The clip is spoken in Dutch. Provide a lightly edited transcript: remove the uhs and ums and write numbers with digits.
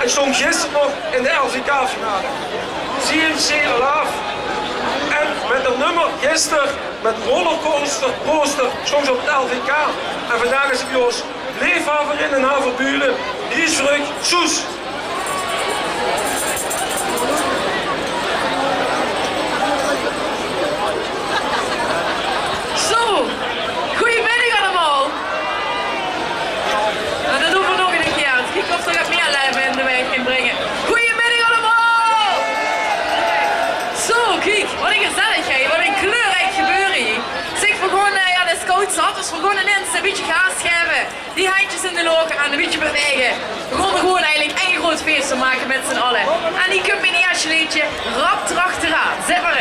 En stond gisteren nog in de LVK-finale. CNC Alaaf. En met een nummer gisteren, met rollercoaster, poster, stond ze op het LVK. En vandaag is het bij ons Leefhaverin en Haverburen. Die is terug, Soes. Zo, goedemiddag allemaal. Nou, dat doen we nog een keer. Kijk of er wat meer leven in de weg kan brengen. Goedemiddag allemaal. Zo, kijk, wat een gezelligheid, wat een kleurrijk gebeuren hier. Zeg, we gaan aan de scouts zat, dus we gaan ineens een beetje gas geven. Die handjes in de logen aan, een beetje bewegen. We gaan er gewoon eigenlijk één groot feest van maken met z'n allen. En die komt in een eerste liedje rap erachteraan. Zet maar